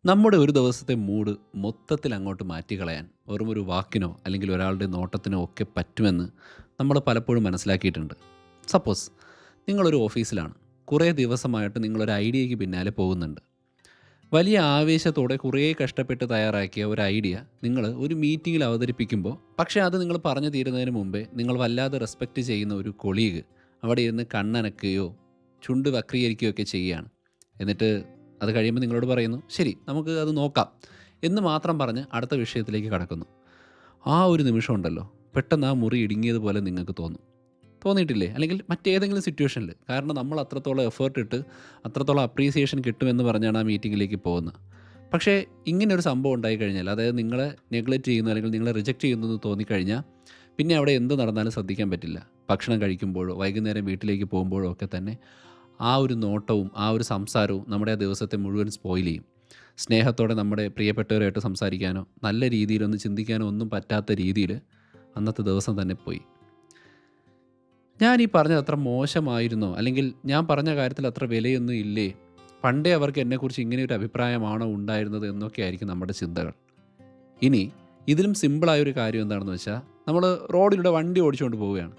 നമ്മുടെ ഒരു ദിവസത്തെ മൂഡ് മൊത്തത്തിൽ അങ്ങോട്ട് മാറ്റിക്കളയാൻ വെറും ഒരു വാക്കിനോ അല്ലെങ്കിൽ ഒരാളുടെ നോട്ടത്തിനോ ഒക്കെ പറ്റുമെന്ന് നമ്മൾ പലപ്പോഴും മനസ്സിലാക്കിയിട്ടുണ്ട്. സപ്പോസ് നിങ്ങളൊരു ഓഫീസിലാണ്. കുറേ ദിവസമായിട്ട് നിങ്ങളൊരു ഐഡിയയ്ക്ക് പിന്നാലെ പോകുന്നുണ്ട്. വലിയ ആവേശത്തോടെ കുറേ കഷ്ടപ്പെട്ട് തയ്യാറാക്കിയ ഒരു ഐഡിയ നിങ്ങൾ ഒരു മീറ്റിങ്ങിൽ അവതരിപ്പിക്കുമ്പോൾ, പക്ഷേ അത് നിങ്ങൾ പറഞ്ഞു തീരുന്നതിന് മുമ്പേ നിങ്ങൾ വല്ലാതെ റെസ്പെക്റ്റ് ചെയ്യുന്ന ഒരു കൊളീഗ് അവിടെ ഇരുന്ന് കണ്ണനക്കുകയോ ചുണ്ട് വക്രീകരിക്കുകയോ ഒക്കെ ചെയ്യുകയാണ്. എന്നിട്ട് അത് കഴിയുമ്പോൾ നിങ്ങളോട് പറയുന്നു, ശരി നമുക്ക് അത് നോക്കാം എന്ന് മാത്രം പറഞ്ഞ് അടുത്ത വിഷയത്തിലേക്ക് കടക്കുന്നു. ആ ഒരു നിമിഷം ഉണ്ടല്ലോ, പെട്ടെന്ന് ആ മുറി ഇടുങ്ങിയതുപോലെ നിങ്ങൾക്ക് തോന്നും. തോന്നിയിട്ടില്ലേ? അല്ലെങ്കിൽ മറ്റേതെങ്കിലും സിറ്റുവേഷനിൽ. കാരണം നമ്മൾ അത്രത്തോളം എഫേർട്ട് ഇട്ട് അത്രത്തോളം അപ്രീസിയേഷൻ കിട്ടുമെന്ന് പറഞ്ഞാണ് ആ മീറ്റിങ്ങിലേക്ക് പോകുന്നത്. പക്ഷേ ഇങ്ങനെ ഒരു സംഭവം ഉണ്ടായി കഴിഞ്ഞാൽ, അതായത് നിങ്ങളെ നെഗ്ലക്റ്റ് ചെയ്യുന്നു അല്ലെങ്കിൽ നിങ്ങളെ റിജക്റ്റ് ചെയ്യുന്നു എന്ന് തോന്നിക്കഴിഞ്ഞാൽ പിന്നെ അവിടെ എന്ത് നടന്നാലും ശ്രദ്ധിക്കാൻ പറ്റില്ല. ഭക്ഷണം കഴിക്കുമ്പോഴോ വൈകുന്നേരം വീട്ടിലേക്ക് പോകുമ്പോഴോ ഒക്കെ തന്നെ ആ ഒരു നോട്ടവും ആ ഒരു സംസാരവും നമ്മുടെ ആ ദിവസത്തെ മുഴുവൻ സ്പോയിൽ ചെയ്യും. സ്നേഹത്തോടെ നമ്മുടെ പ്രിയപ്പെട്ടവരായിട്ട് സംസാരിക്കാനോ നല്ല രീതിയിലൊന്ന് ചിന്തിക്കാനോ ഒന്നും പറ്റാത്ത രീതിയിൽ അന്നത്തെ ദിവസം തന്നെ പോയി. ഞാൻ ഈ പറഞ്ഞത് അത്ര മോശമായിരുന്നോ? അല്ലെങ്കിൽ ഞാൻ പറഞ്ഞ കാര്യത്തിൽ അത്ര വിലയൊന്നും ഇല്ലേ? പണ്ടേ അവർക്ക് എന്നെക്കുറിച്ച് ഇങ്ങനെ ഒരു അഭിപ്രായമാണോ ഉണ്ടായിരുന്നത് എന്നൊക്കെ ആയിരിക്കും നമ്മുടെ ചിന്തകൾ. ഇനി ഇതിലും സിമ്പിളായൊരു കാര്യം എന്താണെന്ന് വെച്ചാൽ, നമ്മൾ റോഡിലൂടെ വണ്ടി ഓടിച്ചുകൊണ്ട് പോവുകയാണ്.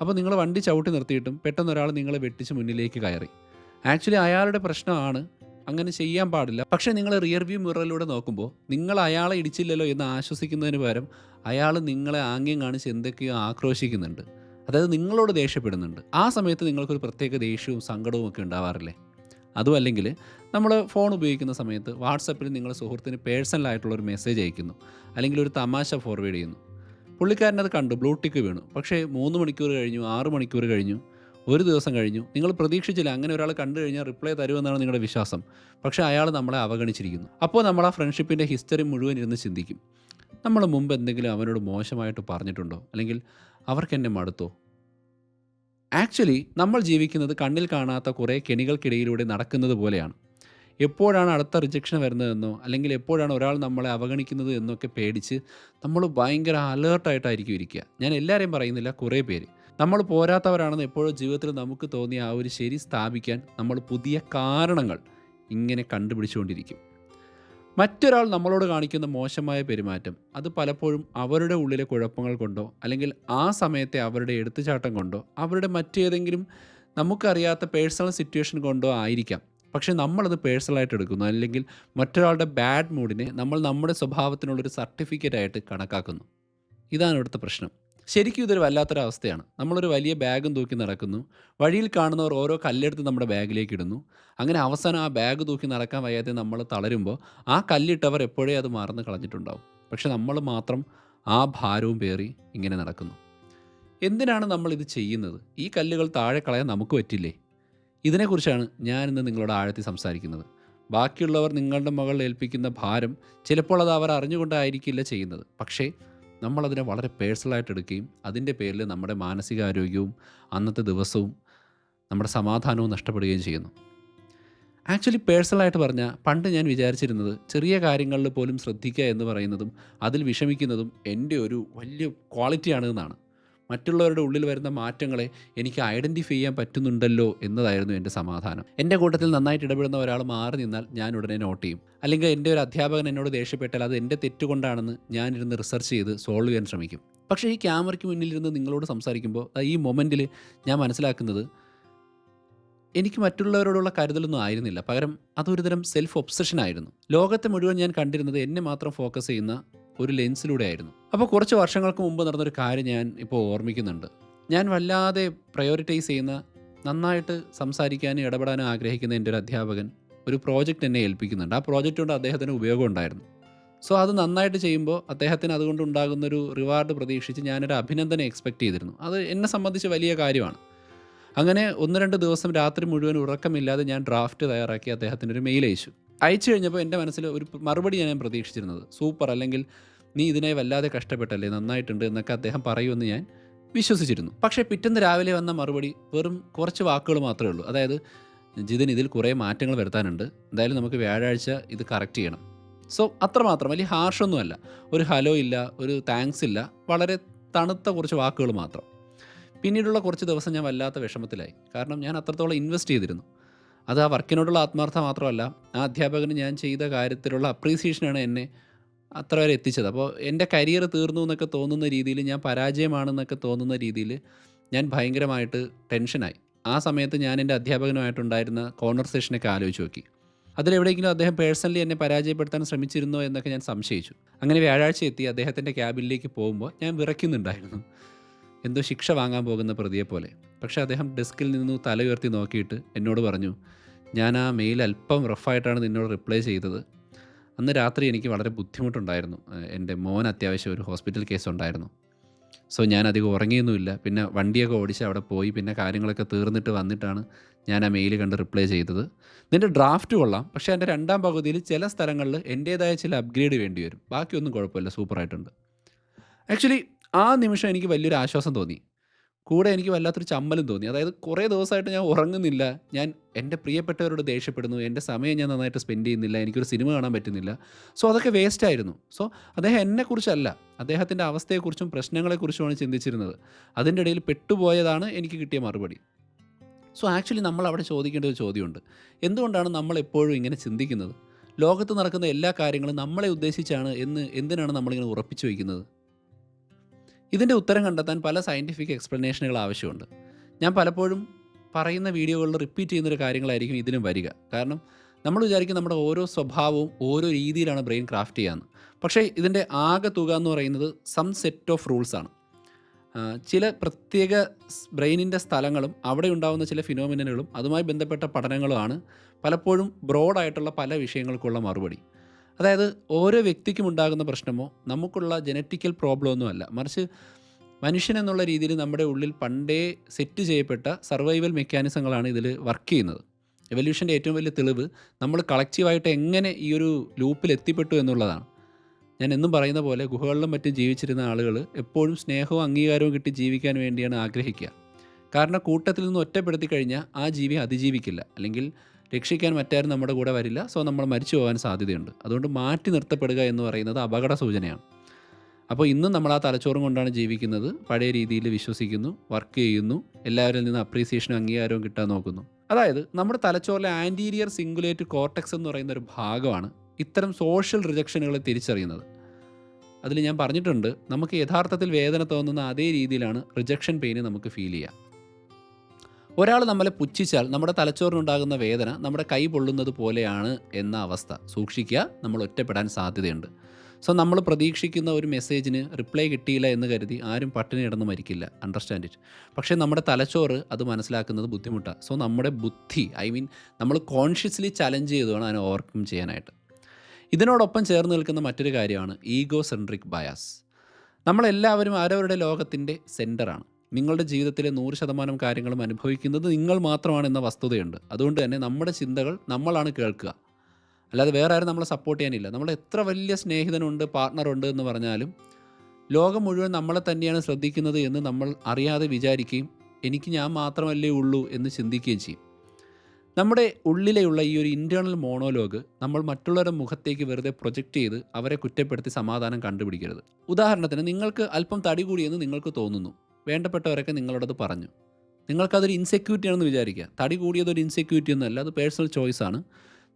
അപ്പോൾ നിങ്ങൾ വണ്ടി ചവിട്ടി നിർത്തിയിട്ടും പെട്ടെന്ന് ഒരാൾ നിങ്ങളെ വെട്ടിച്ച് മുന്നിലേക്ക് കയറി. ആക്ച്വലി അയാളുടെ പ്രശ്നമാണ്, അങ്ങനെ ചെയ്യാൻ പാടില്ല. പക്ഷേ നിങ്ങൾ റിയർ വ്യൂ മിററിലൂടെ നോക്കുമ്പോൾ നിങ്ങൾ അയാളെ ഇടിച്ചില്ലല്ലോ എന്ന് ആശ്വസിക്കുന്നതിന് പകരം അയാൾ നിങ്ങളെ ആംഗ്യം കാണിച്ച് എന്തൊക്കെയോ ആക്രോശിക്കുന്നുണ്ട്. അതായത് നിങ്ങളോട് ദേഷ്യപ്പെടുന്നുണ്ട്. ആ സമയത്ത് നിങ്ങൾക്കൊരു പ്രത്യേക ദേഷ്യവും സങ്കടവും ഒക്കെ ഉണ്ടാവാറില്ലേ? അതും അല്ലെങ്കിൽ നമ്മൾ ഫോൺ ഉപയോഗിക്കുന്ന സമയത്ത് വാട്സപ്പിൽ നിങ്ങൾ സുഹൃത്തിന് പേഴ്സണലായിട്ടുള്ളൊരു മെസ്സേജ് അയക്കുന്നു, അല്ലെങ്കിൽ ഒരു തമാശ ഫോർവേഡ് ചെയ്യുന്നു. പുള്ളിക്കാരനത് കണ്ടു, ബ്ലൂ ടിക്ക് വീണു. പക്ഷേ 3 മണിക്കൂർ കഴിഞ്ഞു, 6 മണിക്കൂർ കഴിഞ്ഞു, ഒരു ദിവസം കഴിഞ്ഞു. നിങ്ങൾ പ്രതീക്ഷിച്ചില്ല അങ്ങനെ ഒരാൾ കണ്ടു കഴിഞ്ഞാൽ റിപ്ലൈ തരുമെന്നാണ് നിങ്ങളുടെ വിശ്വാസം. പക്ഷേ അയാൾ നമ്മളെ അവഗണിച്ചിരിക്കുന്നു. അപ്പോൾ നമ്മൾ ആ ഫ്രണ്ട്ഷിപ്പിൻ്റെ ഹിസ്റ്ററി മുഴുവൻ ഇരുന്ന് ചിന്തിക്കും. നമ്മൾ മുമ്പ് എന്തെങ്കിലും അവനോട് മോശമായിട്ട് പറഞ്ഞിട്ടുണ്ടോ? അല്ലെങ്കിൽ അവർക്കെന്നെ മടുത്തോ? ആക്ച്വലി നമ്മൾ ജീവിക്കുന്നത് കണ്ണിൽ കാണാത്ത കുറേ കെണികൾക്കിടയിലൂടെ നടക്കുന്നത് പോലെയാണ്. എപ്പോഴാണ് അടുത്ത റിജക്ഷൻ വരുന്നതെന്നോ അല്ലെങ്കിൽ എപ്പോഴാണ് ഒരാൾ നമ്മളെ അവഗണിക്കുന്നത് എന്നൊക്കെ പേടിച്ച് നമ്മൾ ഭയങ്കര അലേർട്ടായിട്ടായിരിക്കും ഇരിക്കുക. ഞാൻ എല്ലാവരെയും പറയുന്നില്ല, കുറേ പേര്. നമ്മൾ പോരാത്തവരാണെന്ന് എപ്പോഴും ജീവിതത്തിൽ നമുക്ക് തോന്നിയ ആ ഒരു ശരി സ്ഥാപിക്കാൻ നമ്മൾ പുതിയ കാരണങ്ങൾ ഇങ്ങനെ കണ്ടുപിടിച്ചുകൊണ്ടിരിക്കും. മറ്റൊരാൾ നമ്മളോട് കാണിക്കുന്ന മോശമായ പെരുമാറ്റം, അത് പലപ്പോഴും അവരുടെ ഉള്ളിലെ കുഴപ്പങ്ങൾ കൊണ്ടോ അല്ലെങ്കിൽ ആ സമയത്തെ അവരുടെ എടുത്തുചാട്ടം കൊണ്ടോ അവരുടെ മറ്റേതെങ്കിലും നമുക്കറിയാത്ത പേഴ്സണൽ സിറ്റുവേഷൻ കൊണ്ടോ ആയിരിക്കാം. പക്ഷേ നമ്മളത് പേഴ്സണലായിട്ട് എടുക്കുന്നു, അല്ലെങ്കിൽ മറ്റൊരാളുടെ ബാഡ് മൂഡിനെ നമ്മൾ നമ്മുടെ സ്വഭാവത്തിനുള്ളൊരു സർട്ടിഫിക്കറ്റായിട്ട് കണക്കാക്കുന്നു. ഇതാണ് ഇവിടുത്തെ പ്രശ്നം. ശരിക്കും ഇതൊരു വല്ലാത്തൊരവസ്ഥയാണ്. നമ്മളൊരു വലിയ ബാഗും തൂക്കി നടക്കുന്നു. വഴിയിൽ കാണുന്നവർ ഓരോ കല്ലെടുത്ത് നമ്മുടെ ബാഗിലേക്ക് ഇടുന്നു. അങ്ങനെ അവസാനം ആ ബാഗ് തൂക്കി നടക്കാൻ വയ്യാതെ നമ്മൾ തളരുമ്പോൾ ആ കല്ലിട്ടവർ എപ്പോഴേ അത് മറന്ന് കളഞ്ഞിട്ടുണ്ടാവും. പക്ഷെ നമ്മൾ മാത്രം ആ ഭാരവും പേറി ഇങ്ങനെ നടക്കുന്നു. എന്തിനാണ് നമ്മളിത് ചെയ്യുന്നത്? ഈ കല്ലുകൾ താഴെ കളയാൻ നമുക്ക് പറ്റില്ലേ? ഇതിനെക്കുറിച്ചാണ് ഞാനിന്ന് നിങ്ങളോട് ആഴത്തിൽ സംസാരിക്കുന്നത്. ബാക്കിയുള്ളവർ നിങ്ങളുടെ മകളിൽ ഏൽപ്പിക്കുന്ന ഭാരം ചിലപ്പോൾ അത് അവർ അറിഞ്ഞുകൊണ്ടായിരിക്കില്ല ചെയ്യുന്നത്. പക്ഷേ നമ്മളതിനെ വളരെ പേഴ്സണലായിട്ട് എടുക്കുകയും അതിൻ്റെ പേരിൽ നമ്മുടെ മാനസികാരോഗ്യവും അന്നത്തെ ദിവസവും നമ്മുടെ സമാധാനവും നഷ്ടപ്പെടുകയും ചെയ്യുന്നു. ആക്ച്വലി പേഴ്സണലായിട്ട് പറഞ്ഞാൽ, പണ്ട് ഞാൻ വിചാരിച്ചിരുന്നത് ചെറിയ കാര്യങ്ങളിൽ പോലും ശ്രദ്ധിക്കുക എന്ന് പറയുന്നതും അതിൽ വിഷമിക്കുന്നതും എൻ്റെ ഒരു വലിയ ക്വാളിറ്റിയാണ് എന്നാണ്. മറ്റുള്ളവരുടെ ഉള്ളിൽ വരുന്ന മാറ്റങ്ങളെ എനിക്ക് ഐഡൻറ്റിഫൈ ചെയ്യാൻ പറ്റുന്നുണ്ടല്ലോ എന്നതായിരുന്നു എൻ്റെ സമാധാനം. എൻ്റെ കൂട്ടത്തിൽ നന്നായിട്ട് ഇടപെടുന്ന ഒരാൾ മാറി നിന്നാൽ ഞാൻ ഉടനെ നോട്ട് ചെയ്യും. അല്ലെങ്കിൽ എൻ്റെ ഒരു അധ്യാപകൻ എന്നോട് ദേഷ്യപ്പെട്ടാൽ അത് എൻ്റെ തെറ്റുകൊണ്ടാണെന്ന് ഞാനിരുന്ന് റിസർച്ച് ചെയ്ത് സോൾവ് ചെയ്യാൻ ശ്രമിക്കും. പക്ഷേ ഈ ക്യാമറയ്ക്ക് മുന്നിലിരുന്ന് നിങ്ങളോട് സംസാരിക്കുമ്പോൾ ഈ മൊമെൻറ്റിൽ ഞാൻ മനസ്സിലാക്കുന്നത്, എനിക്ക് മറ്റുള്ളവരോടുള്ള കരുതലൊന്നും ആയിരുന്നില്ല. പകരം അതൊരു തരം സെൽഫ് ഒബ്സഷൻ ആയിരുന്നു. ലോകത്തെ മുഴുവൻ ഞാൻ കണ്ടിരുന്നത് എന്നെ മാത്രം ഫോക്കസ് ചെയ്യുന്ന ഒരു ലെൻസിലൂടെ ആയിരുന്നു. അപ്പോൾ കുറച്ച് വർഷങ്ങൾക്ക് മുമ്പ് നടന്നൊരു കാര്യം ഞാൻ ഇപ്പോൾ ഓർമ്മിക്കുന്നുണ്ട്. ഞാൻ വല്ലാതെ പ്രയോറിറ്റൈസ് ചെയ്യുന്ന, നന്നായിട്ട് സംസാരിക്കാനും ഇടപെടാനും ആഗ്രഹിക്കുന്ന എൻ്റെ ഒരു അധ്യാപകൻ ഒരു പ്രോജക്റ്റ് എന്നെ ഏൽപ്പിക്കുന്നുണ്ട്. ആ പ്രോജക്റ്റ് കൊണ്ട് അദ്ദേഹത്തിന് ഉപയോഗം ഉണ്ടായിരുന്നു. സോ അത് നന്നായിട്ട് ചെയ്യുമ്പോൾ അദ്ദേഹത്തിന് അതുകൊണ്ടുണ്ടാകുന്നൊരു റിവാർഡ് പ്രതീക്ഷിച്ച് ഞാനൊരു അഭിനന്ദനം എക്സ്പെക്റ്റ് ചെയ്തിരുന്നു. അത് എന്നെ സംബന്ധിച്ച് വലിയ കാര്യമാണ്. അങ്ങനെ 1-2 ദിവസം രാത്രി മുഴുവൻ ഉറക്കമില്ലാതെ ഞാൻ ഡ്രാഫ്റ്റ് തയ്യാറാക്കി അദ്ദേഹത്തിനൊരു മെയിൽ അയച്ചു. അയച്ചു കഴിഞ്ഞപ്പോൾ എൻ്റെ മനസ്സിൽ ഒരു മറുപടിയാണ് ഞാൻ പ്രതീക്ഷിച്ചിരുന്നത്. സൂപ്പർ, അല്ലെങ്കിൽ നീ ഇതിനെ വല്ലാതെ കഷ്ടപ്പെട്ടല്ലേ, നന്നായിട്ടുണ്ട് എന്നൊക്കെ അദ്ദേഹം പറയുമെന്ന് ഞാൻ വിശ്വസിച്ചിരുന്നു. പക്ഷേ പിറ്റേന്ന് രാവിലെ വന്ന മറുപടി വെറും കുറച്ച് വാക്കുകൾ മാത്രമേ ഉള്ളൂ. അതായത്, ജിതിൻ, ഇതിൽ കുറേ മാറ്റങ്ങൾ വരുത്താനുണ്ട്, എന്തായാലും നമുക്ക് വ്യാഴാഴ്ച ഇത് കറക്റ്റ് ചെയ്യണം. സോ അത്രമാത്രം, വലിയ ഹാർഷൊന്നുമല്ല. ഒരു ഹലോ ഇല്ല, ഒരു താങ്ക്സ് ഇല്ല, വളരെ തണുത്ത കുറച്ച് വാക്കുകൾ മാത്രം. പിന്നീടുള്ള കുറച്ച് ദിവസം ഞാൻ വല്ലാത്ത വിഷമത്തിലായി. കാരണം ഞാൻ അത്രത്തോളം ഇൻവെസ്റ്റ് ചെയ്തിരുന്നു. അത് ആ വർക്കിനോടുള്ള ആത്മാർത്ഥത മാത്രമല്ല, ആ അധ്യാപകന് ഞാൻ ചെയ്ത കാര്യത്തിലുള്ള അപ്രീസിയേഷനാണ് എന്നെ അത്ര വരെ എത്തിച്ചത്. അപ്പോൾ എൻ്റെ കരിയർ തീർന്നു എന്നൊക്കെ തോന്നുന്ന രീതിയിൽ, ഞാൻ പരാജയമാണെന്നൊക്കെ തോന്നുന്ന രീതിയിൽ ഞാൻ ഭയങ്കരമായിട്ട് ടെൻഷനായി. ആ സമയത്ത് ഞാൻ എൻ്റെ അധ്യാപകനുമായിട്ടുണ്ടായിരുന്ന കോൺവെർസേഷനൊക്കെ ആലോചിച്ച് നോക്കി. അതിലെവിടെയെങ്കിലും അദ്ദേഹം പേഴ്സണലി എന്നെ പരാജയപ്പെടുത്താൻ ശ്രമിച്ചിരുന്നോ എന്നൊക്കെ ഞാൻ സംശയിച്ചു. അങ്ങനെ വ്യാഴാഴ്ച എത്തി അദ്ദേഹത്തിൻ്റെ ക്യാബിനിലേക്ക് പോകുമ്പോൾ ഞാൻ വിറയ്ക്കുന്നുണ്ടായിരുന്നു. എന്തോ ശിക്ഷ വാങ്ങാൻ പോകുന്ന പ്രതിയെപ്പോലെ. പക്ഷേ അദ്ദേഹം ഡെസ്കിൽ നിന്ന് തല ഉയർത്തി നോക്കിയിട്ട് എന്നോട് പറഞ്ഞു, "ഞാൻ ആ മെയിൽ അല്പം റഫായിട്ടാണ് നിന്നോട് റിപ്ലൈ ചെയ്തത്. അന്ന് രാത്രി എനിക്ക് വളരെ ബുദ്ധിമുട്ടുണ്ടായിരുന്നു. എൻ്റെ മോന് അത്യാവശ്യം ഒരു ഹോസ്പിറ്റൽ കേസ് ഉണ്ടായിരുന്നു. സോ ഞാൻ അധികം ഉറങ്ങിയൊന്നുമില്ല. പിന്നെ വണ്ടിയൊക്കെ ഓടിച്ച് അവിടെ പോയി പിന്നെ കാര്യങ്ങളൊക്കെ തീർന്നിട്ട് വന്നിട്ടാണ് ഞാൻ ആ മെയിൽ കണ്ട് റിപ്ലൈ ചെയ്തത്. നിൻ്റെ ഡ്രാഫ്റ്റ് കൊള്ളാം. പക്ഷേ അതിൻ്റെ രണ്ടാം പകുതിയിൽ ചില സ്ഥലങ്ങളിൽ എൻ്റേതായ ചില അപ്ഗ്രേഡ് വേണ്ടി വരും. ബാക്കിയൊന്നും കുഴപ്പമില്ല, സൂപ്പറായിട്ടുണ്ട്." ആക്ച്വലി ആ നിമിഷം എനിക്ക് വലിയൊരു ആശ്വാസം തോന്നി. കൂടെ എനിക്ക് വല്ലാത്തൊരു ചമ്മലും തോന്നി. അതായത് കുറേ ദിവസമായിട്ട് ഞാൻ ഉറങ്ങുന്നില്ല. ഞാൻ എൻ്റെ പ്രിയപ്പെട്ടവരോട് ദേഷ്യപ്പെടുന്നു. എൻ്റെ സമയം ഞാൻ നന്നായിട്ട് സ്പെൻഡ് ചെയ്യുന്നില്ല. എനിക്കൊരു സിനിമ കാണാൻ പറ്റുന്നില്ല. സോ അതൊക്കെ വേസ്റ്റായിരുന്നു. സോ അദ്ദേഹം എന്നെക്കുറിച്ചല്ല, അദ്ദേഹത്തിൻ്റെ അവസ്ഥയെക്കുറിച്ചും പ്രശ്നങ്ങളെക്കുറിച്ചുമാണ് ചിന്തിച്ചിരുന്നത്. അതിൻ്റെ ഇടയിൽ പെട്ടുപോയതാണ് എനിക്ക് കിട്ടിയ മറുപടി. സോ ആക്ച്വലി നമ്മൾ അവിടെ ചോദിക്കേണ്ട ഒരു ചോദ്യമുണ്ട്. എന്തുകൊണ്ടാണ് നമ്മൾ എപ്പോഴും ഇങ്ങനെ ചിന്തിക്കുന്നത്? ലോകത്ത് നടക്കുന്ന എല്ലാ കാര്യങ്ങളും നമ്മളെ ഉദ്ദേശിച്ചാണ് എന്ന് എന്തിനാണ് നമ്മളിങ്ങനെ ഉറപ്പിച്ചു വയ്ക്കുന്നത്? ഇതിൻ്റെ ഉത്തരം കണ്ടെത്താൻ പല സയൻറ്റിഫിക് എക്സ്പ്ലനേഷനുകൾ ആവശ്യമുണ്ട്. ഞാൻ പലപ്പോഴും പറയുന്ന വീഡിയോകളിൽ റിപ്പീറ്റ് ചെയ്യുന്നൊരു കാര്യങ്ങളായിരിക്കും ഇതിലും വരിക. കാരണം നമ്മൾ വിചാരിക്കും നമ്മുടെ ഓരോ സ്വഭാവവും ഓരോ രീതിയിലാണ് ബ്രെയിൻ ക്രാഫ്റ്റ് ചെയ്യാന്ന്. പക്ഷേ ഇതിൻ്റെ ആകെ തുക എന്ന് പറയുന്നത് സം സെറ്റ് ഓഫ് റൂൾസാണ്. ചില പ്രത്യേക ബ്രെയിനിൻ്റെ സ്ഥലങ്ങളും അവിടെ ഉണ്ടാകുന്ന ചില ഫിനോമിനലുകളും അതുമായി ബന്ധപ്പെട്ട പഠനങ്ങളുമാണ് പലപ്പോഴും ബ്രോഡായിട്ടുള്ള പല വിഷയങ്ങൾക്കുള്ള മറുപടി. അതായത് ഓരോ വ്യക്തിക്കും ഉണ്ടാകുന്ന പ്രശ്നമോ നമുക്കുള്ള ജനറ്റിക്കൽ പ്രോബ്ലം ഒന്നുമല്ല, മറിച്ച് മനുഷ്യൻ എന്നുള്ള രീതിയിൽ നമ്മുടെ ഉള്ളിൽ പണ്ടേ സെറ്റ് ചെയ്യപ്പെട്ട സർവൈവൽ മെക്കാനിസങ്ങളാണ് ഇതിൽ വർക്ക് ചെയ്യുന്നത്. എവല്യൂഷൻ്റെ ഏറ്റവും വലിയ തെളിവ് നമ്മൾ കളക്റ്റീവായിട്ട് എങ്ങനെ ഈ ഒരു ലൂപ്പിൽ എത്തിപ്പെട്ടു എന്നുള്ളതാണ്. ഞാൻ എന്നും പറയുന്ന പോലെ ഗുഹകളിലും മറ്റും ജീവിച്ചിരുന്ന ആളുകൾ എപ്പോഴും സ്നേഹവും അംഗീകാരവും കിട്ടി ജീവിക്കാൻ വേണ്ടിയാണ് ആഗ്രഹിക്കുക. കാരണം കൂട്ടത്തിൽ നിന്ന് ഒറ്റപ്പെടുത്തി കഴിഞ്ഞാൽ ആ ജീവി അതിജീവിക്കില്ല, അല്ലെങ്കിൽ രക്ഷിക്കാൻ മറ്റാരും നമ്മുടെ കൂടെ വരില്ല. സോ നമ്മൾ മരിച്ചു പോകാൻ സാധ്യതയുണ്ട്. അതുകൊണ്ട് മാറ്റി നിർത്തപ്പെടുക എന്ന് പറയുന്നത് അപകട സൂചനയാണ്. അപ്പോൾ ഇന്നും നമ്മൾ ആ തലച്ചോറും കൊണ്ടാണ് ജീവിക്കുന്നത്. പഴയ രീതിയിൽ വിശ്വസിക്കുന്നു, വർക്ക് ചെയ്യുന്നു, എല്ലാവരിൽ നിന്ന് അപ്രീസിയേഷനും അംഗീകാരവും കിട്ടാൻ നോക്കുന്നു. അതായത് നമ്മുടെ തലച്ചോറിലെ ആൻറ്റീരിയർ സിംഗുലേറ്റ് കോർട്ടെക്സ് എന്ന് പറയുന്ന ഒരു ഭാഗമാണ് ഇത്തരം സോഷ്യൽ റിജക്ഷനുകളെ തിരിച്ചറിയുന്നത്. അതിൽ ഞാൻ പറഞ്ഞിട്ടുണ്ട്, നമുക്ക് യഥാർത്ഥത്തിൽ വേദന തോന്നുന്ന അതേ രീതിയിലാണ് റിജക്ഷൻ പെയിന് നമുക്ക് ഫീൽ ചെയ്യുക. ഒരാൾ നമ്മളെ പുച്ഛിച്ചാൽ നമ്മുടെ തലച്ചോറിനുണ്ടാകുന്ന വേദന നമ്മുടെ കൈ പൊള്ളുന്നത് പോലെയാണ് എന്ന അവസ്ഥ. സൂക്ഷിക്കുക, നമ്മൾ ഒറ്റപ്പെടാൻ സാധ്യതയുണ്ട്. സോ നമ്മൾ പ്രതീക്ഷിക്കുന്ന ഒരു മെസ്സേജിന് റിപ്ലൈ കിട്ടിയില്ല എന്ന് കരുതി ആരും പട്ടിണി കിടന്ന് മരിക്കില്ല, അണ്ടർസ്റ്റാൻഡ് ഇറ്റ്. പക്ഷേ നമ്മുടെ തലച്ചോറ് അത് മനസ്സിലാക്കുന്നത് ബുദ്ധിമുട്ടാണ്. സോ നമ്മുടെ ബുദ്ധി, നമ്മൾ കോൺഷ്യസ്ലി ചലഞ്ച് ചെയ്ത് വേണം അതിനെ ഓവർകം ചെയ്യാനായിട്ട്. ഇതിനോടൊപ്പം ചേർന്ന് നിൽക്കുന്ന മറ്റൊരു കാര്യമാണ് ഈഗോ സെൻട്രിക് ബയാസ്. നമ്മളെല്ലാവരും അവരവരുടെ ലോകത്തിൻ്റെ സെൻറ്ററാണ്. നിങ്ങളുടെ ജീവിതത്തിലെ 100% കാര്യങ്ങളും അനുഭവിക്കുന്നത് നിങ്ങൾ മാത്രമാണെന്ന വസ്തുതയുണ്ട്. അതുകൊണ്ട് തന്നെ നമ്മുടെ ചിന്തകൾ നമ്മളാണ് കേൾക്കുക, അല്ലാതെ വേറെ ആരും നമ്മളെ സപ്പോർട്ട് ചെയ്യാനില്ല. നമ്മൾ എത്ര വലിയ സ്നേഹിതനുണ്ട്, പാർട്ട്ണറുണ്ട് എന്ന് പറഞ്ഞാലും ലോകം മുഴുവൻ നമ്മളെ തന്നെയാണ് ശ്രദ്ധിക്കുന്നത് എന്ന് നമ്മൾ അറിയാതെ വിചാരിക്കുകയും എനിക്ക് ഞാൻ മാത്രമല്ലേ ഉള്ളൂ എന്ന് ചിന്തിക്കുകയും ചെയ്യും. നമ്മുടെ ഉള്ളിലെയുള്ള ഈ ഒരു ഇൻറ്റേർണൽ മോണോലോഗ് നമ്മൾ മറ്റുള്ളവരുടെ മുഖത്തേക്ക് വെറുതെ പ്രൊജക്റ്റ് ചെയ്ത് അവരെ കുറ്റപ്പെടുത്തി സമാധാനം കണ്ടുപിടിക്കരുത്. ഉദാഹരണത്തിന്, നിങ്ങൾക്ക് അല്പം തടി കൂടിയെന്ന് നിങ്ങൾക്ക് തോന്നുന്നു. വേണ്ടപ്പെട്ടവരൊക്കെ നിങ്ങളോടത് പറഞ്ഞു. നിങ്ങൾക്കതൊരു ഇൻസെക്യൂരിറ്റി ആണെന്ന് വിചാരിക്കുക. തടി കൂടിയതൊരു ഇൻസെക്യൂരിറ്റി ഒന്നുമല്ല, അത് പേഴ്സണൽ ചോയ്സാണ്.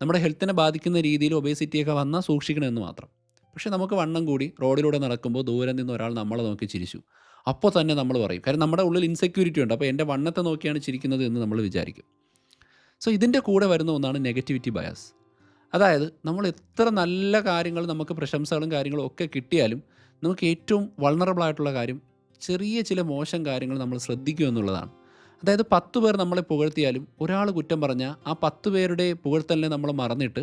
നമ്മുടെ ഹെൽത്തിനെ ബാധിക്കുന്ന രീതിയിൽ ഒബേസിറ്റിയൊക്കെ വന്നാൽ സൂക്ഷിക്കണമെന്ന് മാത്രം. പക്ഷേ നമുക്ക് വണ്ണം കൂടി റോഡിലൂടെ നടക്കുമ്പോൾ ദൂരെ നിന്ന് ഒരാൾ നമ്മളെ നോക്കി ചിരിച്ചു, അപ്പോൾ തന്നെ നമ്മൾ പറയും, കാരണം നമ്മുടെ ഉള്ളിൽ ഇൻസെക്യൂരിറ്റി ഉണ്ട്, അപ്പോൾ എൻ്റെ വണ്ണത്തെ നോക്കിയാണ് ചിരിക്കുന്നത് എന്ന് നമ്മൾ വിചാരിക്കും. സോ ഇതിൻ്റെ കൂടെ വരുന്ന ഒന്നാണ് നെഗറ്റിവിറ്റി ബയാസ്. അതായത് നമ്മൾ എത്ര നല്ല കാര്യങ്ങൾ, നമുക്ക് പ്രശംസകളും കാര്യങ്ങളും ഒക്കെ കിട്ടിയാലും നമുക്ക് ഏറ്റവും വൾണറബിൾ ആയിട്ടുള്ള കാര്യം ചെറിയ ചില മോശം കാര്യങ്ങൾ നമ്മൾ ശ്രദ്ധിക്കുക എന്നുള്ളതാണ്. അതായത് 10 പേർ നമ്മളെ പുകഴ്ത്തിയാലും ഒരാൾ കുറ്റം പറഞ്ഞാൽ ആ 10 പേരുടെ പുകഴ്ത്തലിനെ നമ്മൾ മറന്നിട്ട്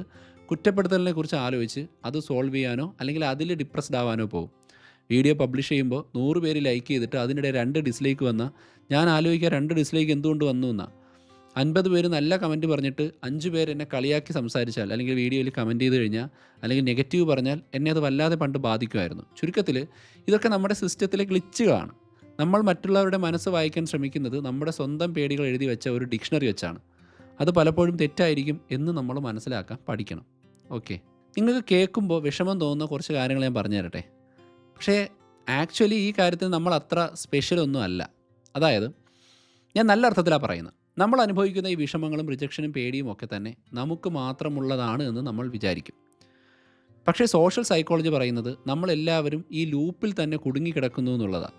കുറ്റപ്പെടുത്തലിനെ കുറിച്ച് ആലോചിച്ച് അത് സോൾവ് ചെയ്യാനോ അല്ലെങ്കിൽ അതിൽ ഡിപ്രസ്ഡ് ആവാനോ പോകും. വീഡിയോ പബ്ലിഷ് ചെയ്യുമ്പോൾ 100 പേര് ലൈക്ക് ചെയ്തിട്ട് അതിനിടെ 2 ഡിസ്ലൈക്ക് വന്നാൽ ഞാൻ ആലോചിക്കുക 2 ഡിസ്ലൈക്ക് എന്തുകൊണ്ട് വന്നു എന്നാണ്. 50 പേര് നല്ല കമൻറ്റ് പറഞ്ഞിട്ട് 5 പേര് എന്നെ കളിയാക്കി സംസാരിച്ചാൽ, അല്ലെങ്കിൽ വീഡിയോയിൽ കമൻറ്റ് ചെയ്ത് കഴിഞ്ഞാൽ, അല്ലെങ്കിൽ നെഗറ്റീവ് പറഞ്ഞാൽ എന്നെ അത് വല്ലാതെ പണ്ട് ബാധിക്കുമായിരുന്നു. ചുരുക്കത്തിൽ ഇതൊക്കെ നമ്മുടെ സിസ്റ്റത്തിലെ ഗ്ലിച്ചുകളാണ്. നമ്മൾ മറ്റുള്ളവരുടെ മനസ്സ് വായിക്കാൻ ശ്രമിക്കുന്നത് നമ്മുടെ സ്വന്തം പേടികൾ എഴുതി വെച്ച ഒരു ഡിക്ഷണറി വെച്ചാണ്. അത് പലപ്പോഴും തെറ്റായിരിക്കും എന്ന് നമ്മൾ മനസ്സിലാക്കാൻ പഠിക്കണം. ഓക്കെ, നിങ്ങൾക്ക് കേൾക്കുമ്പോൾ വിഷമം തോന്നുന്ന കുറച്ച് കാര്യങ്ങൾ ഞാൻ പറഞ്ഞു തരട്ടെ. പക്ഷേ ആക്ച്വലി ഈ കാര്യത്തിൽ നമ്മൾ അത്ര സ്പെഷ്യലൊന്നും അല്ല. അതായത് ഞാൻ നല്ല അർത്ഥത്തിലാണ് പറയുന്നത്. നമ്മൾ അനുഭവിക്കുന്ന ഈ വിഷമങ്ങളും റിജക്ഷനും പേടിയും ഒക്കെ തന്നെ നമുക്ക് മാത്രമുള്ളതാണ് എന്ന് നമ്മൾ വിചാരിക്കും. പക്ഷേ സോഷ്യൽ സൈക്കോളജി പറയുന്നത് നമ്മളെല്ലാവരും ഈ ലൂപ്പിൽ തന്നെ കുടുങ്ങിക്കിടക്കുന്നു എന്നുള്ളതാണ്.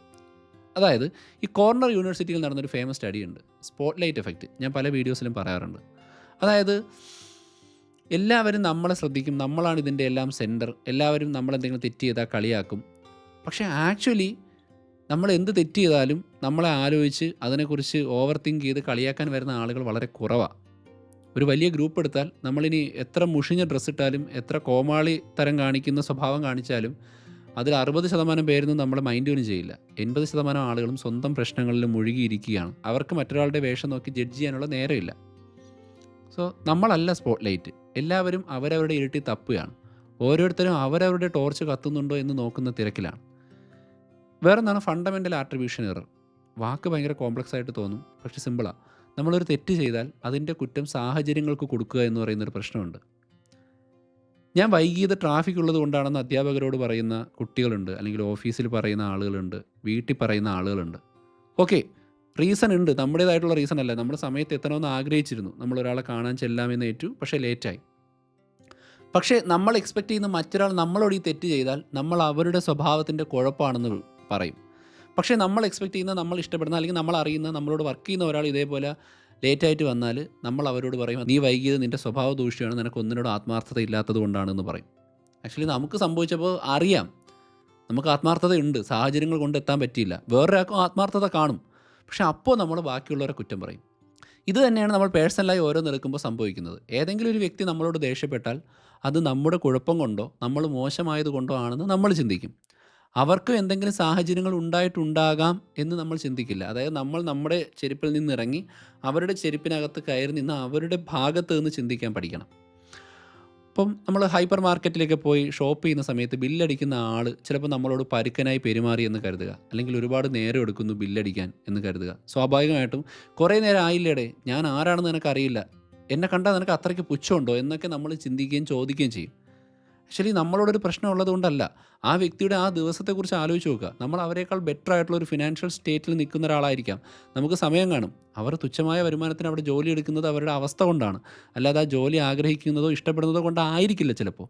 അതായത് ഈ കോർണർ യൂണിവേഴ്സിറ്റിയിൽ നടന്നൊരു ഫേമസ് സ്റ്റഡി ഉണ്ട്, സ്പോട്ട്ലൈറ്റ് എഫക്റ്റ്. ഞാൻ പല വീഡിയോസിലും പറയാറുണ്ട്. അതായത് എല്ലാവരും നമ്മളെ ശ്രദ്ധിക്കും, നമ്മളാണ് ഇതിൻ്റെ എല്ലാം സെൻറ്റർ, എല്ലാവരും നമ്മളെന്തെങ്കിലും തെറ്റ് ചെയ്താൽ കളിയാക്കും. പക്ഷേ ആക്ച്വലി നമ്മൾ എന്ത് തെറ്റ് ചെയ്താലും നമ്മളെ ആലോചിച്ച് അതിനെക്കുറിച്ച് ഓവർ തിങ്ക് ചെയ്ത് കളിയാക്കാൻ വരുന്ന ആളുകൾ വളരെ കുറവാണ്. ഒരു വലിയ ഗ്രൂപ്പ് എടുത്താൽ നമ്മളിനി എത്ര മുഷിഞ്ഞ ഡ്രസ്സ് ഇട്ടാലും എത്ര കോമാളി തരം കാണിക്കുന്ന സ്വഭാവം കാണിച്ചാലും അതിൽ 60% പേരൊന്നും നമ്മളെ മൈൻഡ് പോലും ചെയ്യില്ല. 80% ആളുകളും സ്വന്തം പ്രശ്നങ്ങളിൽ മുഴുകിയിരിക്കുകയാണ്. അവർക്ക് മറ്റൊരാളുടെ വേഷം നോക്കി ജഡ്ജ് ചെയ്യാനുള്ള നേരമില്ല. സോ നമ്മളല്ല സ്പോട്ട് ലൈറ്റ്. എല്ലാവരും അവരവരുടെ ഇരുട്ടി തപ്പുകയാണ്. ഓരോരുത്തരും അവരവരുടെ ടോർച്ച് കത്തുന്നുണ്ടോ എന്ന് നോക്കുന്ന തിരക്കിലാണ്. വേറൊന്നാണ് ഫണ്ടമെൻ്റൽ ആട്രിബ്യൂഷൻ എറർ. വാക്ക് ഭയങ്കര കോംപ്ലക്സ് ആയിട്ട് തോന്നും, പക്ഷെ സിമ്പിളാണ്. നമ്മളൊരു തെറ്റ് ചെയ്താൽ അതിൻ്റെ കുറ്റം സാഹചര്യങ്ങൾക്ക് കൊടുക്കുക എന്ന് പറയുന്നൊരു പ്രശ്നമുണ്ട്. ഞാൻ വൈകിയത് ട്രാഫിക് ഉള്ളത് കൊണ്ടാണെന്ന് അധ്യാപകരോട് പറയുന്ന കുട്ടികളുണ്ട്, അല്ലെങ്കിൽ ഓഫീസിൽ പറയുന്ന ആളുകളുണ്ട്, വീട്ടിൽ പറയുന്ന ആളുകളുണ്ട്. ഓക്കെ, റീസൺ ഉണ്ട്, നമ്മുടേതായിട്ടുള്ള റീസൺ അല്ല. നമ്മൾ സമയത്ത് എത്തണമെന്ന് ആഗ്രഹിച്ചിരുന്നു, നമ്മളൊരാളെ കാണാൻ ചെല്ലാമെന്ന് ഏറ്റു, പക്ഷേ ലേറ്റായി. പക്ഷേ നമ്മൾ എക്സ്പെക്റ്റ് ചെയ്യുന്ന മറ്റൊരാൾ നമ്മളോട് ഈ തെറ്റ് ചെയ്താൽ നമ്മൾ അവരുടെ സ്വഭാവത്തിൻ്റെ കുഴപ്പമാണെന്ന് പറയും. പക്ഷേ നമ്മൾ എക്സ്പെക്റ്റ് ചെയ്യുന്ന, നമ്മൾ ഇഷ്ടപ്പെടുന്ന, അല്ലെങ്കിൽ നമ്മൾ അറിയുന്ന, നമ്മളോട് വർക്ക് ചെയ്യുന്ന ഒരാൾ ഇതേപോലെ ലേറ്റായിട്ട് വന്നാൽ നമ്മൾ അവരോട് പറയും, നീ വൈകിയത് നിൻ്റെ സ്വഭാവ ദൂഷ്യമാണ്, നിനക്ക് ഒന്നിനോട് ആത്മാർത്ഥത ഇല്ലാത്തത് കൊണ്ടാണെന്ന് പറയും. ആക്ച്വലി നമുക്ക് സംഭവിച്ചപ്പോൾ അറിയാം, നമുക്ക് ആത്മാർത്ഥത ഉണ്ട്, സാഹചര്യങ്ങൾ കൊണ്ട് എത്താൻ പറ്റിയില്ല. വേറൊരാൾക്കും ആത്മാർത്ഥത കാണും, പക്ഷേ അപ്പോൾ നമ്മൾ ബാക്കിയുള്ളവരെ കുറ്റം പറയും. ഇത് തന്നെയാണ് നമ്മൾ പേഴ്സണലായി ഓരോന്നെടുക്കുമ്പോൾ സംഭവിക്കുന്നത്. ഏതെങ്കിലും ഒരു വ്യക്തി നമ്മളോട് ദേഷ്യപ്പെട്ടാൽ അത് നമ്മുടെ കുഴപ്പം കൊണ്ടോ നമ്മൾ മോശമായത് കൊണ്ടോ ആണെന്ന് നമ്മൾ ചിന്തിക്കും. അവർക്കും എന്തെങ്കിലും സാഹചര്യങ്ങൾ ഉണ്ടായിട്ടുണ്ടാകാം എന്ന് നമ്മൾ ചിന്തിക്കില്ല. അതായത് നമ്മൾ നമ്മുടെ ചെരുപ്പിൽ നിന്നിറങ്ങി അവരുടെ ചെരുപ്പിനകത്ത് കയറി നിന്ന് അവരുടെ ഭാഗത്ത് നിന്ന് ചിന്തിക്കാൻ പഠിക്കണം. ഇപ്പം നമ്മൾ ഹൈപ്പർ മാർക്കറ്റിലേക്ക് പോയി ഷോപ്പ് ചെയ്യുന്ന സമയത്ത് ബില്ലടിക്കുന്ന ആൾ ചിലപ്പോൾ നമ്മളോട് പരുക്കനായി പെരുമാറി എന്ന് കരുതുക, അല്ലെങ്കിൽ ഒരുപാട് നേരം എടുക്കുന്നു ബില്ലടിക്കാൻ എന്ന് കരുതുക. സ്വാഭാവികമായിട്ടും കുറേ നേരം ആയില്ലേടെ, ഞാൻ ആരാണെന്ന് നിനക്കറിയില്ല, എന്നെ കണ്ടാൽ നിനക്ക് അത്രയ്ക്ക് പുച്ഛമുണ്ടോ എന്നൊക്കെ നമ്മൾ ചിന്തിക്കുകയും ചോദിക്കുകയും ചെയ്യും. ആക്ച്വലി നമ്മളോടൊരു പ്രശ്നം ഉള്ളതുകൊണ്ടല്ല, ആ വ്യക്തിയുടെ ആ ദിവസത്തെക്കുറിച്ച് ആലോചിച്ച് നോക്കുക. നമ്മൾ അവരെക്കാൾ ബെറ്റർ ആയിട്ടുള്ള ഒരു ഫിനാൻഷ്യൽ സ്റ്റേറ്റിൽ നിൽക്കുന്ന ഒരാളായിരിക്കാം. നമുക്ക് സമയം കാണും. അവർ തുച്ഛമായ വരുമാനത്തിന് അവിടെ ജോലി എടുക്കുന്നത് അവരുടെ അവസ്ഥ കൊണ്ടാണ്, അല്ലാതെ ആ ജോലി ആഗ്രഹിക്കുന്നതോ ഇഷ്ടപ്പെടുന്നതോ കൊണ്ടായിരിക്കില്ല ചിലപ്പോൾ.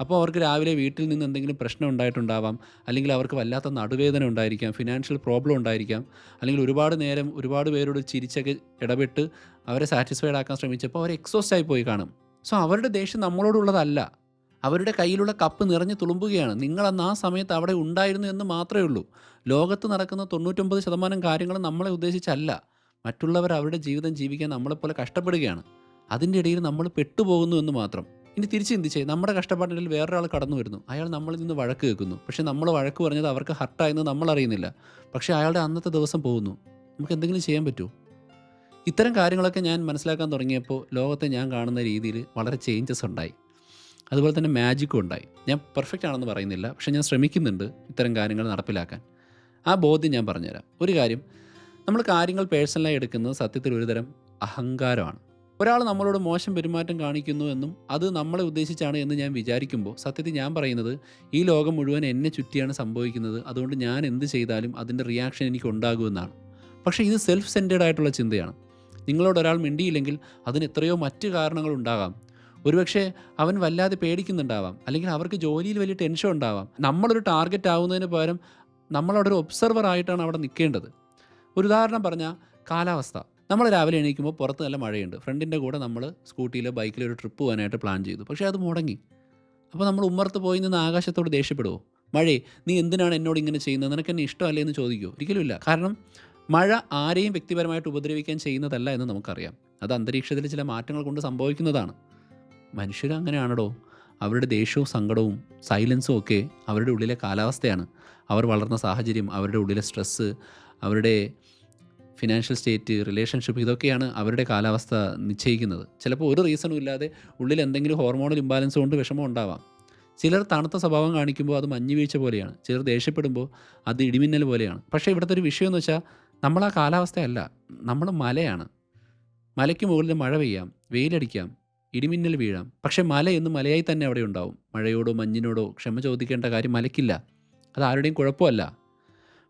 അപ്പോൾ അവർക്ക് രാവിലെ വീട്ടിൽ നിന്ന് എന്തെങ്കിലും പ്രശ്നം ഉണ്ടായിട്ടുണ്ടാവാം, അല്ലെങ്കിൽ അവർക്ക് വല്ലാത്ത നടുവേദന ഉണ്ടായിരിക്കാം, ഫിനാൻഷ്യൽ പ്രോബ്ലം ഉണ്ടായിരിക്കാം, അല്ലെങ്കിൽ ഒരുപാട് നേരം ഒരുപാട് പേരോട് ചിരിച്ചൊക്കെ ഇടപെട്ട് അവരെ സാറ്റിസ്ഫൈഡ് ആക്കാൻ ശ്രമിച്ചപ്പോൾ അവർ എക്സോസ്റ്റ് ആയി പോയി കാണും. സോ അവരുടെ ദേഷ്യം നമ്മളോടുള്ളതല്ല, അവരുടെ കയ്യിലുള്ള കപ്പ് നിറഞ്ഞു തുളുമ്പുകയാണ്. നിങ്ങളന്ന് ആ സമയത്ത് അവിടെ ഉണ്ടായിരുന്നു എന്ന് മാത്രമേ ഉള്ളൂ. ലോകത്ത് നടക്കുന്ന 99% കാര്യങ്ങൾ നമ്മളെ ഉദ്ദേശിച്ചല്ല. മറ്റുള്ളവർ അവരുടെ ജീവിതം ജീവിക്കാൻ നമ്മളെപ്പോലെ കഷ്ടപ്പെടുകയാണ്. അതിൻ്റെ ഇടയിൽ നമ്മൾ പെട്ടുപോകുന്നു എന്ന് മാത്രം. ഇനി തിരിച്ച് ചിന്തിച്ചേ, നമ്മുടെ കഷ്ടപ്പാടിൽ വേറൊരാൾ കടന്നു വരുന്നു, അയാൾ നമ്മളിൽ നിന്ന് വഴക്ക് കേൾക്കുന്നു. പക്ഷേ നമ്മൾ വഴക്ക് പറഞ്ഞത് അവർക്ക് ഹർട്ടായെന്ന് നമ്മൾ അറിയുന്നില്ല. പക്ഷേ അയാളുടെ അന്നത്തെ ദിവസം പോകുന്നു. നമുക്ക് എന്തെങ്കിലും ചെയ്യാൻ പറ്റുമോ? ഇത്തരം കാര്യങ്ങളൊക്കെ ഞാൻ മനസ്സിലാക്കാൻ തുടങ്ങിയപ്പോൾ ലോകത്തെ ഞാൻ കാണുന്ന രീതിയിൽ വളരെ ചേഞ്ചസ് ഉണ്ടായി. അതുപോലെ തന്നെ മാജിക്കും ഉണ്ടായി. ഞാൻ പെർഫെക്റ്റ് ആണെന്ന് പറയുന്നില്ല, പക്ഷേ ഞാൻ ശ്രമിക്കുന്നുണ്ട് ഇത്തരം കാര്യങ്ങൾ നടപ്പിലാക്കാൻ. ആ ബോധ്യം ഞാൻ പറഞ്ഞുതരാം. ഒരു കാര്യം, നമ്മൾ കാര്യങ്ങൾ പേഴ്സണലായി എടുക്കുന്നത് സത്യത്തിൽ ഒരുതരം അഹങ്കാരമാണ്. ഒരാൾ നമ്മളോട് മോശം പെരുമാറ്റം കാണിക്കുന്നു എന്നും അത് നമ്മളെ ഉദ്ദേശിച്ചാണ് എന്ന് ഞാൻ വിചാരിക്കുമ്പോൾ സത്യത്തിൽ ഞാൻ പറയുന്നത്, ഈ ലോകം മുഴുവൻ എന്നെ ചുറ്റിയാണ് സംഭവിക്കുന്നത്, അതുകൊണ്ട് ഞാൻ എന്ത് ചെയ്താലും അതിൻ്റെ റിയാക്ഷൻ എനിക്ക് ഉണ്ടാകുമെന്നാണ്. പക്ഷേ ഇത് സെൽഫ് സെൻറ്റേഡ് ആയിട്ടുള്ള ചിന്തയാണ്. നിങ്ങളോട് ഒരാൾ മിണ്ടിയില്ലെങ്കിൽ അതിന് എത്രയോ മറ്റ് കാരണങ്ങളുണ്ടാകാം. ഒരുപക്ഷെ അവൻ വല്ലാതെ പേടിക്കുന്നുണ്ടാവാം, അല്ലെങ്കിൽ അവർക്ക് ജോലിയിൽ വലിയ ടെൻഷൻ ഉണ്ടാവാം. നമ്മളൊരു ടാർഗറ്റ് ആവുന്നതിന് പകരം നമ്മളവിടെ ഒരു ഒബ്സർവർ ആയിട്ടാണ് അവിടെ നിൽക്കേണ്ടത്. ഒരു ഉദാഹരണം പറഞ്ഞാൽ കാലാവസ്ഥ. നമ്മൾ രാവിലെ എണീക്കുമ്പോൾ പുറത്ത് നല്ല മഴയുണ്ട്. ഫ്രണ്ടിൻ്റെ കൂടെ നമ്മൾ സ്കൂട്ടിയിലോ ബൈക്കിലോ ഒരു ട്രിപ്പ് പോകാനായിട്ട് പ്ലാൻ ചെയ്തു, പക്ഷേ അത് മുടങ്ങി. അപ്പോൾ നമ്മൾ ഉമ്മർത്ത് പോയി നിന്ന് ആകാശത്തോട് ദേഷ്യപ്പെടുമോ? മഴയെ നീ എന്തിനാണ് എന്നോട് ഇങ്ങനെ ചെയ്യുന്നത്, നിനക്ക് എന്നെ ഇഷ്ടമല്ലേ എന്ന് ചോദിക്കുമോ? ഒരിക്കലുമില്ല. കാരണം മഴ ആരെയും വ്യക്തിപരമായിട്ട് ഉപദ്രവിക്കാൻ ചെയ്യുന്നതല്ല എന്ന് നമുക്കറിയാം. അത് അന്തരീക്ഷത്തിൽ ചില മാറ്റങ്ങൾ കൊണ്ട് സംഭവിക്കുന്നതാണ്. മനുഷ്യരങ്ങനെയാണല്ലോ. അവരുടെ ദേഷ്യവും സങ്കടവും സൈലൻസും ഒക്കെ അവരുടെ ഉള്ളിലെ കാലാവസ്ഥയാണ്. അവർ വളർന്ന സാഹചര്യം, അവരുടെ ഉള്ളിലെ സ്ട്രെസ്സ്, അവരുടെ ഫിനാൻഷ്യൽ സ്റ്റേറ്റ്, റിലേഷൻഷിപ്പ്, ഇതൊക്കെയാണ് അവരുടെ കാലാവസ്ഥ നിശ്ചയിക്കുന്നത്. ചിലപ്പോൾ ഒരു റീസണും ഇല്ലാതെ ഉള്ളിൽ എന്തെങ്കിലും ഹോർമോണൽ ഇംബാലൻസ് കൊണ്ട് വിഷമം ഉണ്ടാവാം. ചിലർ തണുത്ത സ്വഭാവം കാണിക്കുമ്പോൾ അത് മഞ്ഞുവീഴ്ച പോലെയാണ്, ചിലർ ദേഷ്യപ്പെടുമ്പോൾ അത് ഇടിമിന്നൽ പോലെയാണ്. പക്ഷേ ഇവിടുത്തെ ഒരു വിഷയം എന്ന് വെച്ചാൽ നമ്മൾ ആ കാലാവസ്ഥയല്ല, നമ്മൾ മലയാണ്. മലയ്ക്ക് മുകളിൽ മഴ പെയ്യാം, വെയിലടിക്കാം, ഇടിമിന്നൽ വീഴാം, പക്ഷേ മല എന്ന് മലയായി തന്നെ അവിടെ ഉണ്ടാവും. മഴയോടോ മഞ്ഞിനോടോ ക്ഷമ ചോദിക്കേണ്ട കാര്യം മലയ്ക്കില്ല. അത് ആരുടെയും കുഴപ്പമല്ല.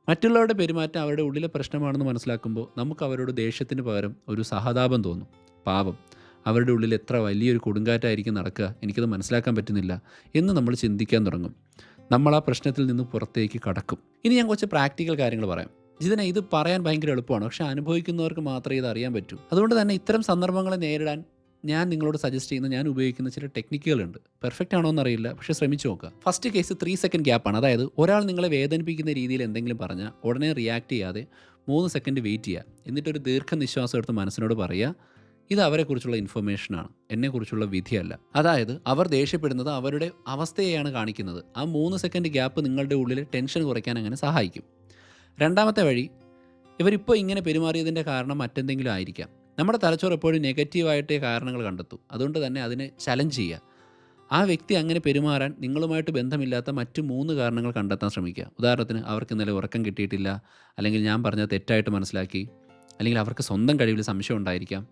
മറ്റുള്ളവരുടെ പെരുമാറ്റം അവരുടെ ഉള്ളിലെ പ്രശ്നമാണെന്ന് മനസ്സിലാക്കുമ്പോൾ നമുക്ക് അവരോട് ദേഷ്യത്തിന് പകരം ഒരു സഹതാപം തോന്നും. പാവം, അവരുടെ ഉള്ളിൽ എത്ര വലിയൊരു കൊടുങ്കാറ്റായിരിക്കും നടക്കുക, എനിക്കത് മനസ്സിലാക്കാൻ പറ്റുന്നില്ല എന്ന് നമ്മൾ ചിന്തിക്കാൻ തുടങ്ങും. നമ്മൾ ആ പ്രശ്നത്തിൽ നിന്ന് പുറത്തേക്ക് കടക്കും. ഇനി ഞാൻ കുറച്ച് പ്രാക്ടിക്കൽ കാര്യങ്ങൾ പറയാം. ഇത് പറയാൻ ഭയങ്കര എളുപ്പമാണ്, പക്ഷേ അനുഭവിക്കുന്നവർക്ക് മാത്രമേ ഇത് അറിയാൻ പറ്റൂ. അതുകൊണ്ട് തന്നെ ഇത്തരം സന്ദർഭങ്ങളെ നേരിടാൻ ഞാൻ നിങ്ങളോട് സജസ്റ്റ് ചെയ്യുന്ന, ഞാൻ ഉപയോഗിക്കുന്ന ചില ടെക്നിക്കുകളുണ്ട്. പെർഫെക്റ്റ് ആണോ എന്നറിയില്ല, പക്ഷേ ശ്രമിച്ചു നോക്കുക. ഫസ്റ്റ് കേസ് 3 സെക്കൻഡ് ഗ്യാപ്പാണ്. അതായത് ഒരാൾ നിങ്ങളെ വേദനിപ്പിക്കുന്ന രീതിയിൽ എന്തെങ്കിലും പറഞ്ഞാൽ ഉടനെ റിയാക്ട് ചെയ്യാതെ 3 സെക്കൻഡ് വെയിറ്റ് ചെയ്യുക. എന്നിട്ടൊരു ദീർഘനിശ്വാസം എടുത്ത് മനസ്സിനോട് പറയുക, ഇത് അവരെക്കുറിച്ചുള്ള ഇൻഫർമേഷനാണ്, എന്നെക്കുറിച്ചുള്ള വിധിയല്ല. അതായത് അവർ ദേഷ്യപ്പെടുന്നത് അവരുടെ അവസ്ഥയെയാണ് കാണിക്കുന്നത്. ആ 3 സെക്കൻഡ് ഗ്യാപ്പ് നിങ്ങളുടെ ഉള്ളിൽ ടെൻഷൻ കുറയ്ക്കാൻ അങ്ങനെ സഹായിക്കും. രണ്ടാമത്തെ വഴി, ഇവരിപ്പോൾ ഇങ്ങനെ പെരുമാറിയതിൻ്റെ കാരണം മറ്റെന്തെങ്കിലും ആയിരിക്കാം. നമ്മുടെ തലച്ചോറ് എപ്പോഴും നെഗറ്റീവായിട്ടേ കാരണങ്ങൾ കണ്ടെത്തൂ. അതുകൊണ്ട് തന്നെ അതിനെ ചലഞ്ച് ചെയ്യുക. ആ വ്യക്തി അങ്ങനെ പെരുമാറാൻ നിങ്ങളുമായിട്ട് ബന്ധമില്ലാത്ത മറ്റ് 3 കാരണങ്ങൾ കണ്ടെത്താൻ ശ്രമിക്കുക. ഉദാഹരണത്തിന്, അവർക്ക് ഇന്നലെ ഉറക്കം കിട്ടിയിട്ടില്ല, അല്ലെങ്കിൽ ഞാൻ പറഞ്ഞത് തെറ്റായിട്ട് മനസ്സിലാക്കി, അല്ലെങ്കിൽ അവർക്ക് സ്വന്തം കഴിവിൽ സംശയം ഉണ്ടായിരിക്കാം,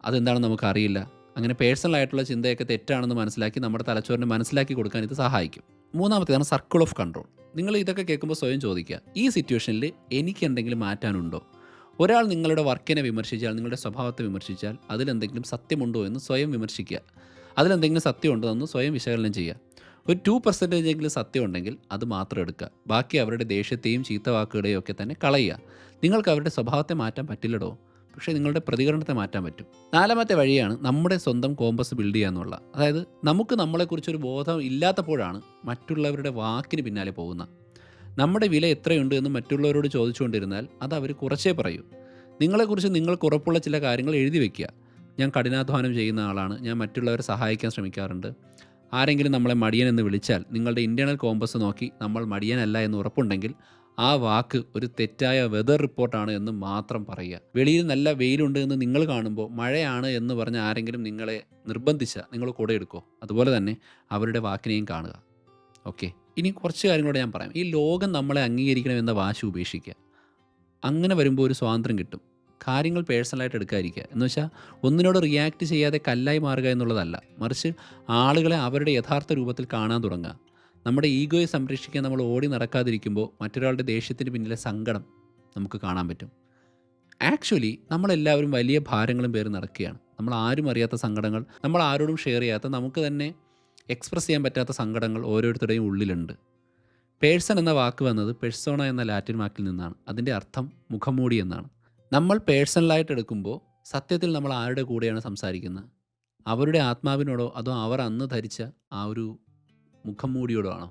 അതെന്താണെന്ന് നമുക്കറിയില്ല. അങ്ങനെ പേഴ്സണലായിട്ടുള്ള ചിന്തയൊക്കെ തെറ്റാണെന്ന് മനസ്സിലാക്കി നമ്മുടെ തലച്ചോറിനെ മനസ്സിലാക്കി കൊടുക്കാൻ ഇത് സഹായിക്കും. മൂന്നാമത്തേതാണ് സർക്കിൾ ഓഫ് കൺട്രോൾ. നിങ്ങൾ ഇതൊക്കെ കേൾക്കുമ്പോൾ സ്വയം ചോദിക്കുക, ഈ സിറ്റുവേഷനിൽ എനിക്ക് എന്തെങ്കിലും മാറ്റാനുണ്ടോ? ഒരാൾ നിങ്ങളുടെ വർക്കിനെ വിമർശിച്ചാൽ, നിങ്ങളുടെ സ്വഭാവത്തെ വിമർശിച്ചാൽ അതിലെന്തെങ്കിലും സത്യമുണ്ടോ എന്ന് സ്വയം വിമർശിക്കുക. അതിലെന്തെങ്കിലും സത്യമുണ്ടോ എന്ന് സ്വയം വിശകലനം ചെയ്യുക. ഒരു 2% എങ്കിലും സത്യം ഉണ്ടെങ്കിൽ അത് മാത്രം എടുക്കുക. ബാക്കി അവരുടെ ദേഷ്യത്തെയും ചീത്തവാക്കുകളെയും ഒക്കെ തന്നെ കളയുക. നിങ്ങൾക്ക് അവരുടെ സ്വഭാവത്തെ മാറ്റാൻ പറ്റില്ലടോ, പക്ഷേ നിങ്ങളുടെ പ്രതികരണത്തെ മാറ്റാൻ പറ്റും. നാലാമത്തെ വഴിയാണ് നമ്മുടെ സ്വന്തം കോമ്പസ് ബിൽഡ് ചെയ്യുക എന്നുള്ള. അതായത് നമുക്ക് നമ്മളെക്കുറിച്ചൊരു ബോധം ഇല്ലാത്തപ്പോഴാണ് മറ്റുള്ളവരുടെ വാക്കിന് പിന്നാലെ പോകുന്നത്. നമ്മുടെ വില എത്രയുണ്ട് എന്ന് മറ്റുള്ളവരോട് ചോദിച്ചുകൊണ്ടിരുന്നാൽ അത് അവർ കുറച്ചേ പറയൂ. നിങ്ങളെക്കുറിച്ച് നിങ്ങൾക്ക് ഉറപ്പുള്ള ചില കാര്യങ്ങൾ എഴുതി വയ്ക്കുക. ഞാൻ കഠിനാധ്വാനം ചെയ്യുന്ന ആളാണ്, ഞാൻ മറ്റുള്ളവരെ സഹായിക്കാൻ ശ്രമിക്കാറുണ്ട്. ആരെങ്കിലും നമ്മളെ മടിയൻ എന്ന് വിളിച്ചാൽ നിങ്ങളുടെ ഇൻറ്റേർണൽ കോമ്പസ് നോക്കി നമ്മൾ മടിയനല്ല എന്ന് ഉറപ്പുണ്ടെങ്കിൽ ആ വാക്ക് ഒരു തെറ്റായ വെതർ റിപ്പോർട്ടാണ് എന്ന് മാത്രം പറയുക. വെളിയിൽ നല്ല വെയിലുണ്ട് എന്ന് നിങ്ങൾ കാണുമ്പോൾ മഴയാണ് എന്ന് പറഞ്ഞ് ആരെങ്കിലും നിങ്ങളെ നിർബന്ധിച്ചാൽ നിങ്ങൾ കൂടെ എടുക്കുമോ? അതുപോലെ തന്നെ അവരുടെ വാക്കിനെയും കാണുക. ഓക്കെ, ഇനി കുറച്ച് കാര്യങ്ങളോട് ഞാൻ പറയാം. ഈ ലോകം നമ്മളെ അംഗീകരിക്കണമെന്ന വാശി ഉപേക്ഷിക്കുക. അങ്ങനെ വരുമ്പോൾ ഒരു സ്വാതന്ത്ര്യം കിട്ടും. കാര്യങ്ങൾ പേഴ്സണലായിട്ട് എടുക്കാതിരിക്കുക. എന്ന് വെച്ചാൽ ഒന്നിനോട് റിയാക്ട് ചെയ്യാതെ കല്ലായി മാറുക എന്നുള്ളതല്ല, മറിച്ച് ആളുകളെ അവരുടെ യഥാർത്ഥ രൂപത്തിൽ കാണാൻ തുടങ്ങുക. നമ്മുടെ ഈഗോയെ സംരക്ഷിക്കാൻ നമ്മൾ ഓടി നടക്കാതിരിക്കുമ്പോൾ മറ്റൊരാളുടെ ദേഷ്യത്തിന് പിന്നിലെ സങ്കടം നമുക്ക് കാണാൻ പറ്റും. ആക്ച്വലി നമ്മളെല്ലാവരും വലിയ ഭാരങ്ങളും പേര് നടക്കുകയാണ്. നമ്മൾ ആരും അറിയാത്ത സങ്കടങ്ങൾ, നമ്മൾ ആരോടും ഷെയർ ചെയ്യാത്ത, നമുക്ക് തന്നെ എക്സ്പ്രസ് ചെയ്യാൻ പറ്റാത്ത സങ്കടങ്ങൾ ഓരോരുത്തരുടെയും ഉള്ളിലുണ്ട്. പേഴ്സൺ എന്ന വാക്ക് വന്നത് പെഴ്സോണ എന്ന ലാറ്റിൻ വാക്കിൽ നിന്നാണ്. അതിൻ്റെ അർത്ഥം മുഖംമൂടി എന്നാണ്. നമ്മൾ പേഴ്സണലായിട്ട് എടുക്കുമ്പോൾ സത്യത്തിൽ നമ്മൾ ആരുടെ കൂടെയാണ് സംസാരിക്കുന്നത്? അവരുടെ ആത്മാവിനോടോ അതോ അവർ അന്ന് ധരിച്ച ആ ഒരു മുഖം മൂടിയോടോ ആണോ?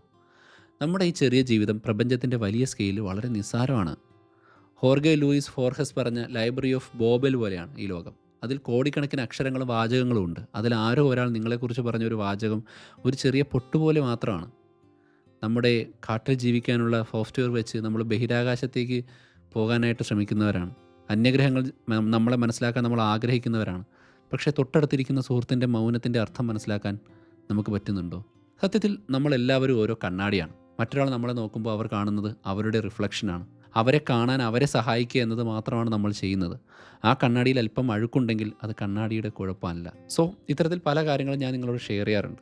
നമ്മുടെ ഈ ചെറിയ ജീവിതം പ്രപഞ്ചത്തിൻ്റെ വലിയ സ്കെയിലിൽ വളരെ നിസ്സാരമാണ്. ഹോർഗെ ലൂയിസ് ഫോർഹസ് പറഞ്ഞ ലൈബ്രറി ഓഫ് ബോബൽ പോലെയാണ് ഈ ലോകം. അതിൽ കോടിക്കണക്കിന് അക്ഷരങ്ങളും വാചകങ്ങളും ഉണ്ട്. അതിൽ ആരോ ഒരാൾ നിങ്ങളെക്കുറിച്ച് പറഞ്ഞൊരു വാചകം ഒരു ചെറിയ പൊട്ടുപോലെ മാത്രമാണ്. നമ്മുടെ കാട്ടിൽ ജീവിക്കാനുള്ള സോഫ്റ്റ്വെയർ വെച്ച് നമ്മൾ ബഹിരാകാശത്തേക്ക് പോകാനായിട്ട് ശ്രമിക്കുന്നവരാണ്. അന്യഗ്രഹങ്ങൾ നമ്മളെ മനസ്സിലാക്കാൻ നമ്മൾ ആഗ്രഹിക്കുന്നവരാണ്. പക്ഷേ തൊട്ടടുത്തിരിക്കുന്ന സുഹൃത്തിൻ്റെ മൗനത്തിൻ്റെ അർത്ഥം മനസ്സിലാക്കാൻ നമുക്ക് പറ്റുന്നുണ്ടോ? സത്യത്തിൽ നമ്മളെല്ലാവരും ഓരോ കണ്ണാടിയാണ്. മറ്റൊരാൾ നമ്മളെ നോക്കുമ്പോൾ അവർ കാണുന്നത് അവരുടെ റിഫ്ലക്ഷനാണ്. അവരെ കാണാൻ അവരെ സഹായിക്കുക എന്നത് മാത്രമാണ് നമ്മൾ ചെയ്യുന്നത്. ആ കണ്ണാടിയിൽ അല്പം അഴുക്കുണ്ടെങ്കിൽ അത് കണ്ണാടിയുടെ കുഴപ്പമല്ല. സോ ഇത്തരത്തിൽ പല കാര്യങ്ങളും ഞാൻ നിങ്ങളോട് ഷെയർ ചെയ്യാറുണ്ട്.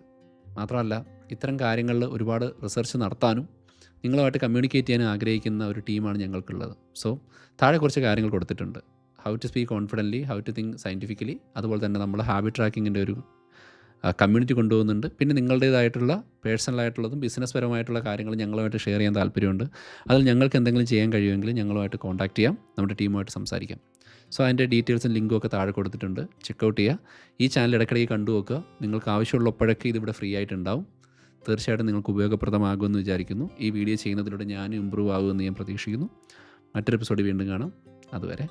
മാത്രമല്ല, ഇത്തരം കാര്യങ്ങളിൽ ഒരുപാട് റിസർച്ച് നടത്താനും നിങ്ങളുമായിട്ട് കമ്മ്യൂണിക്കേറ്റ് ചെയ്യാൻ ആഗ്രഹിക്കുന്ന ഒരു ടീമാണ് ഞങ്ങൾക്കുള്ളത്. സോ താഴെ കുറച്ച് കാര്യങ്ങൾ കൊടുത്തിട്ടുണ്ട്. How to speak confidently, how to think scientifically, അതുപോലെ തന്നെ നമ്മൾ ഹാബിറ്റ് ട്രാക്കിങ്ങിൻ്റെ ഒരു കമ്മ്യൂണിറ്റി കൊണ്ടുപോകുന്നുണ്ട്. പിന്നെ നിങ്ങളുടേതായിട്ടുള്ള പേഴ്സണലായിട്ടുള്ളതും ബിസിനസ് പരമായിട്ടുള്ള കാര്യങ്ങൾ ഞങ്ങളുമായിട്ട് ഷെയർ ചെയ്യാൻ താല്പര്യമുണ്ട്. അതിൽ ഞങ്ങൾക്ക് എന്തെങ്കിലും ചെയ്യാൻ കഴിയുമെങ്കിൽ ഞങ്ങളുമായിട്ട് കോൺടാക്റ്റ് ചെയ്യാം, നമ്മുടെ ടീമുമായിട്ട് സംസാരിക്കാം. സോ അതിൻ്റെ ഡീറ്റെയിൽസും ലിങ്കും ഒക്കെ താഴെ കൊടുത്തിട്ടുണ്ട്, ചെക്കൗട്ട് ചെയ്യുക. ഈ ചാനൽ ഇടയ്ക്കിടയ്ക്ക് കണ്ടു നോക്കുക. നിങ്ങൾക്ക് ആവശ്യമുള്ളപ്പോഴൊക്കെ ഇതിവിടെ ഫ്രീ ആയിട്ടുണ്ടാവും. തീർച്ചയായിട്ടും നിങ്ങൾക്ക് ഉപയോഗപ്രദമാകുമെന്ന് വിചാരിക്കുന്നു. ഈ വീഡിയോ ചെയ്യുന്നതിലൂടെ ഞാൻ ഇമ്പ്രൂവ് ആകുമെന്ന് ഞാൻ പ്രതീക്ഷിക്കുന്നു. മറ്റൊരു എപ്പിസോഡ് വീണ്ടും കാണാം. അതുവരെ